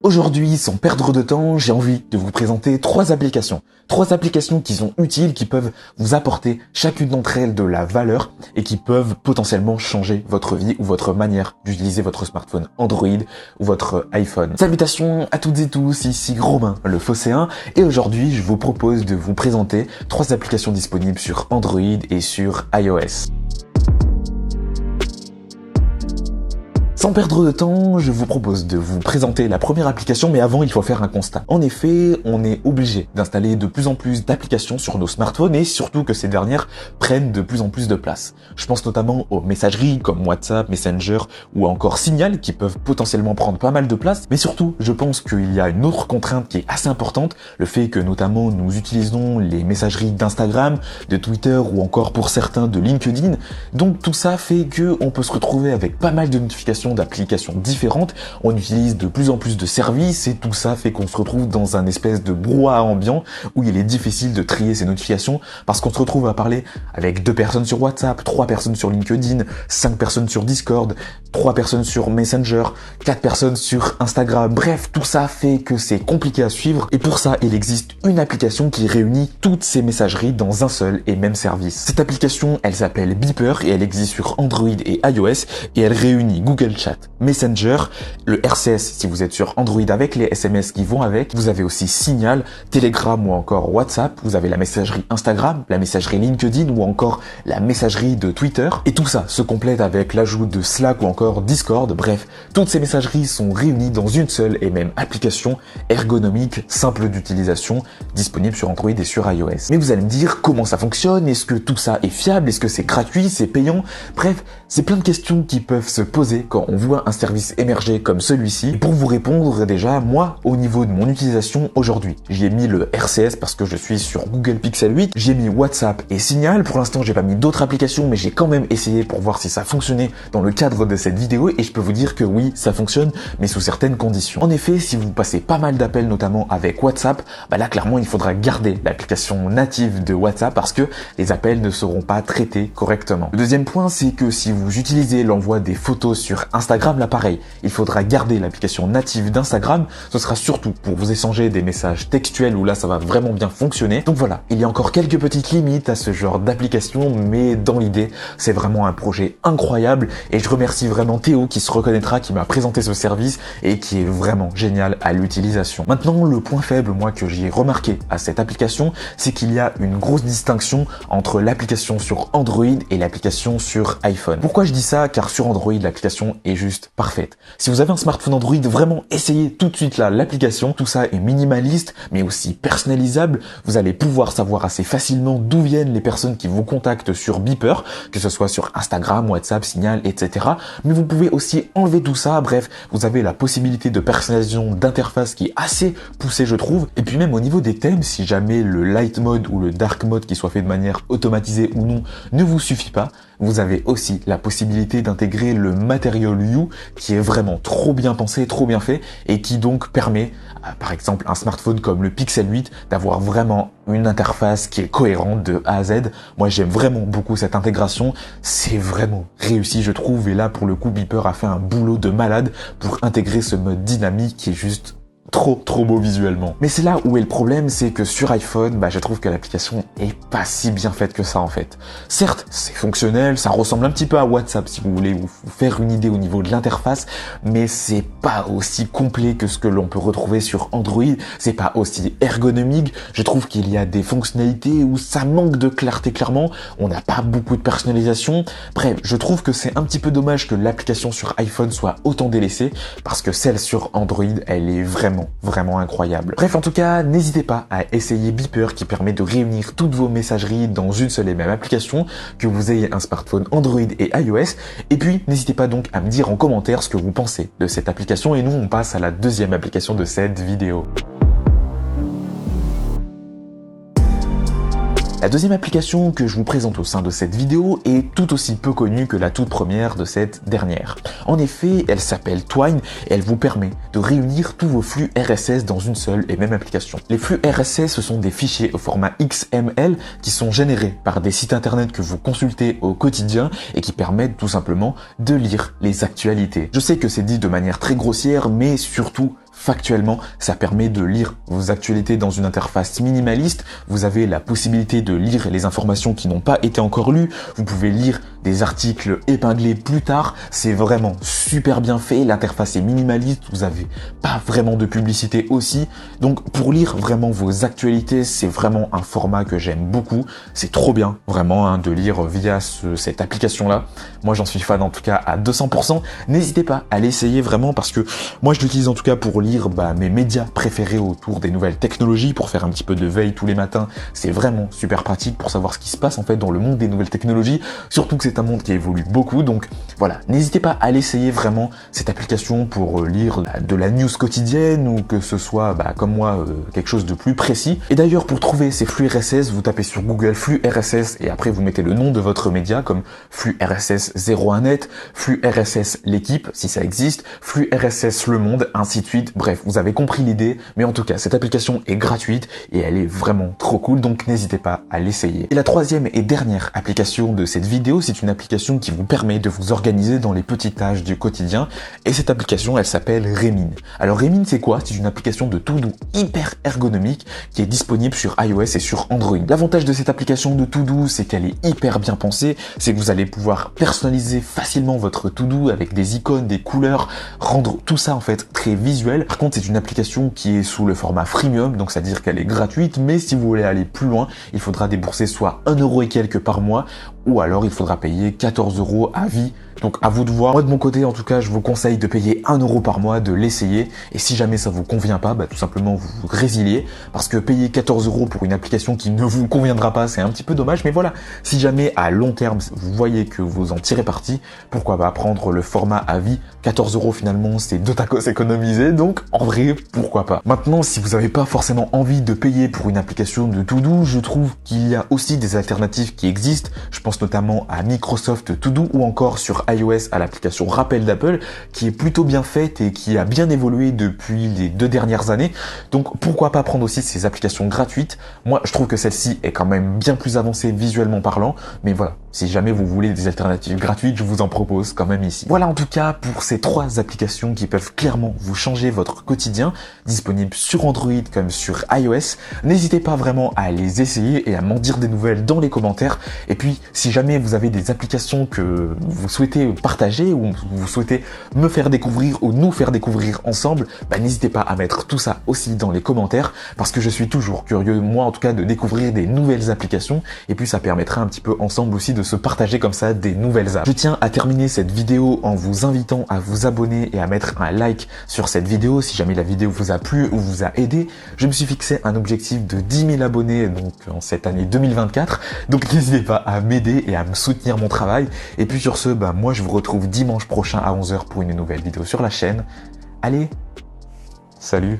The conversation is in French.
Aujourd'hui, sans perdre de temps, j'ai envie de vous présenter trois applications. Trois applications qui sont utiles, qui peuvent vous apporter chacune d'entre elles de la valeur et qui peuvent potentiellement changer votre vie ou votre manière d'utiliser votre smartphone Android ou votre iPhone. Salutations à toutes et tous, ici Romain le Phocéen et aujourd'hui je vous propose de vous présenter trois applications disponibles sur Android et sur iOS. Sans perdre de temps, je vous propose de vous présenter la première application, mais avant, il faut faire un constat. En effet, on est obligé d'installer de plus en plus d'applications sur nos smartphones et surtout que ces dernières prennent de plus en plus de place. Je pense notamment aux messageries comme WhatsApp, Messenger ou encore Signal qui peuvent potentiellement prendre pas mal de place, mais surtout, je pense qu'il y a une autre contrainte qui est assez importante, le fait que notamment nous utilisons les messageries d'Instagram, de Twitter ou encore pour certains de LinkedIn. Donc tout ça fait que on peut se retrouver avec pas mal de notifications d'applications différentes, on utilise de plus en plus de services et tout ça fait qu'on se retrouve dans un espèce de brouhaha ambiant où il est difficile de trier ces notifications parce qu'on se retrouve à parler avec 2 personnes sur WhatsApp, 3 personnes sur LinkedIn, 5 personnes sur Discord, 3 personnes sur Messenger, 4 personnes sur Instagram. Bref, tout ça fait que c'est compliqué à suivre et pour ça, il existe une application qui réunit toutes ces messageries dans un seul et même service. Cette application, elle s'appelle Beeper et elle existe sur Android et iOS et elle réunit Google Chat, Messenger, le RCS si vous êtes sur Android avec les SMS qui vont avec, vous avez aussi Signal, Telegram ou encore WhatsApp, vous avez la messagerie Instagram, la messagerie LinkedIn ou encore la messagerie de Twitter et tout ça se complète avec l'ajout de Slack ou encore Discord. Bref, toutes ces messageries sont réunies dans une seule et même application ergonomique, simple d'utilisation, disponible sur Android et sur iOS. Mais vous allez me dire comment ça fonctionne, est-ce que tout ça est fiable, est-ce que c'est gratuit, c'est payant? Bref, c'est plein de questions qui peuvent se poser quand on voit un service émerger comme celui-ci. Et pour vous répondre, déjà, moi, au niveau de mon utilisation aujourd'hui, j'y ai mis le RCS parce que je suis sur Google Pixel 8, j'ai mis WhatsApp et Signal. Pour l'instant, j'ai pas mis d'autres applications, mais j'ai quand même essayé pour voir si ça fonctionnait dans le cadre de cette vidéo et je peux vous dire que oui, ça fonctionne, mais sous certaines conditions. En effet, si vous passez pas mal d'appels, notamment avec WhatsApp, bah là, clairement, il faudra garder l'application native de WhatsApp parce que les appels ne seront pas traités correctement. Le deuxième point, c'est que si vous utilisez l'envoi des photos sur Instagram, là pareil, il faudra garder l'application native d'Instagram. Ce sera surtout pour vous échanger des messages textuels où là ça va vraiment bien fonctionner. Donc voilà, il y a encore quelques petites limites à ce genre d'application, mais dans l'idée, c'est vraiment un projet incroyable et je remercie vraiment Théo qui se reconnaîtra, qui m'a présenté ce service et qui est vraiment génial à l'utilisation. Maintenant, le point faible, moi, que j'ai remarqué à cette application, c'est qu'il y a une grosse distinction entre l'application sur Android et l'application sur iPhone. Pourquoi je dis ça? Car sur Android, l'application est juste parfaite. Si vous avez un smartphone Android, vraiment essayez tout de suite là l'application. Tout ça est minimaliste, mais aussi personnalisable. Vous allez pouvoir savoir assez facilement d'où viennent les personnes qui vous contactent sur Beeper, que ce soit sur Instagram, WhatsApp, Signal, etc. Mais vous pouvez aussi enlever tout ça. Bref, vous avez la possibilité de personnalisation d'interface qui est assez poussée, je trouve. Et puis même au niveau des thèmes, si jamais le light mode ou le dark mode, qui soit fait de manière automatisée ou non, ne vous suffit pas, vous avez aussi la possibilité d'intégrer le Material You qui est vraiment trop bien pensé, trop bien fait et qui donc permet, par exemple, un smartphone comme le Pixel 8 d'avoir vraiment une interface qui est cohérente de A à Z. Moi, j'aime vraiment beaucoup cette intégration. C'est vraiment réussi, je trouve. Et là, pour le coup, Beeper a fait un boulot de malade pour intégrer ce mode dynamique qui est juste trop beau visuellement. Mais c'est là où est le problème, c'est que sur iPhone, je trouve que l'application est pas si bien faite que ça en fait. Certes, c'est fonctionnel, ça ressemble un petit peu à WhatsApp si vous voulez vous faire une idée au niveau de l'interface, mais c'est pas aussi complet que ce que l'on peut retrouver sur Android, c'est pas aussi ergonomique. Je trouve qu'il y a des fonctionnalités où ça manque de clarté clairement, on n'a pas beaucoup de personnalisation. Bref, je trouve que c'est un petit peu dommage que l'application sur iPhone soit autant délaissée, parce que celle sur Android, elle est vraiment incroyable. Bref, en tout cas, n'hésitez pas à essayer Beeper qui permet de réunir toutes vos messageries dans une seule et même application, que vous ayez un smartphone Android et iOS. Et puis, n'hésitez pas donc à me dire en commentaire ce que vous pensez de cette application et nous, on passe à la deuxième application de cette vidéo. La deuxième application que je vous présente au sein de cette vidéo est tout aussi peu connue que la toute première de cette dernière. En effet, elle s'appelle Twine et elle vous permet de réunir tous vos flux RSS dans une seule et même application. Les flux RSS, ce sont des fichiers au format XML qui sont générés par des sites internet que vous consultez au quotidien et qui permettent tout simplement de lire les actualités. Je sais que c'est dit de manière très grossière, mais surtout factuellement. Ça permet de lire vos actualités dans une interface minimaliste. Vous avez la possibilité de lire les informations qui n'ont pas été encore lues. Vous pouvez lire des articles épinglés plus tard. C'est vraiment super bien fait. L'interface est minimaliste. Vous avez pas vraiment de publicité aussi. Donc pour lire vraiment vos actualités, c'est vraiment un format que j'aime beaucoup. C'est trop bien vraiment hein, de lire via cette application-là. Moi j'en suis fan en tout cas à 200%. N'hésitez pas à l'essayer vraiment parce que moi je l'utilise en tout cas pour lire mes médias préférés autour des nouvelles technologies, pour faire un petit peu de veille tous les matins. C'est vraiment super pratique pour savoir ce qui se passe en fait dans le monde des nouvelles technologies, surtout que c'est un monde qui évolue beaucoup. Donc voilà, n'hésitez pas à l'essayer vraiment cette application pour lire de la news quotidienne ou que ce soit comme moi quelque chose de plus précis. Et d'ailleurs pour trouver ces flux RSS, vous tapez sur Google flux RSS et après vous mettez le nom de votre média comme flux RSS 01net, flux RSS l'équipe si ça existe, flux RSS le monde, ainsi de suite. Bref, vous avez compris l'idée, mais en tout cas cette application est gratuite et elle est vraiment trop cool, donc n'hésitez pas à l'essayer. Et la troisième et dernière application de cette vidéo, c'est une application qui vous permet de vous organiser dans les petites tâches du quotidien, et cette application elle s'appelle Remind. Alors Remind c'est quoi? C'est une application de to-do hyper ergonomique qui est disponible sur iOS et sur Android. L'avantage de cette application de to-do, c'est qu'elle est hyper bien pensée, c'est que vous allez pouvoir personnaliser facilement votre to-do avec des icônes, des couleurs, rendre tout ça en fait très visuel. Par contre, c'est une application qui est sous le format freemium, donc c'est-à-dire qu'elle est gratuite, mais si vous voulez aller plus loin, il faudra débourser soit 1 € et quelques par mois, ou alors il faudra payer 14 € à vie. Donc à vous de voir. Moi de mon côté en tout cas je vous conseille de payer 1 € par mois, de l'essayer, et si jamais ça vous convient pas, tout simplement vous résiliez, parce que payer 14 € pour une application qui ne vous conviendra pas, c'est un petit peu dommage. Mais voilà, si jamais à long terme vous voyez que vous en tirez parti, pourquoi pas prendre le format à vie. 14 € finalement c'est 2 tacos économisés, donc en vrai pourquoi pas. Maintenant si vous n'avez pas forcément envie de payer pour une application de to-do, je trouve qu'il y a aussi des alternatives qui existent. Je pense notamment à Microsoft To Do ou encore sur iOS à l'application Rappel d'Apple qui est plutôt bien faite et qui a bien évolué depuis les 2 dernières années. Donc pourquoi pas prendre aussi ces applications gratuites. Moi je trouve que celle-ci est quand même bien plus avancée visuellement parlant, mais voilà, si jamais vous voulez des alternatives gratuites, je vous en propose quand même ici. Voilà en tout cas pour ces 3 applications qui peuvent clairement vous changer votre quotidien, disponibles sur Android comme sur iOS. N'hésitez pas vraiment à les essayer et à m'en dire des nouvelles dans les commentaires. Et puis si jamais vous avez des applications que vous souhaitez partager ou vous souhaitez me faire découvrir ou nous faire découvrir ensemble, n'hésitez pas à mettre tout ça aussi dans les commentaires, parce que je suis toujours curieux, moi en tout cas, de découvrir des nouvelles applications, et puis ça permettra un petit peu ensemble aussi de se partager comme ça des nouvelles apps. Je tiens à terminer cette vidéo en vous invitant à vous abonner et à mettre un like sur cette vidéo si jamais la vidéo vous a plu ou vous a aidé. Je me suis fixé un objectif de 10 000 abonnés donc en cette année 2024, donc n'hésitez pas à m'aider et à me soutenir mon travail. Et puis sur ce, moi je vous retrouve dimanche prochain à 11 h pour une nouvelle vidéo sur la chaîne. Allez, salut!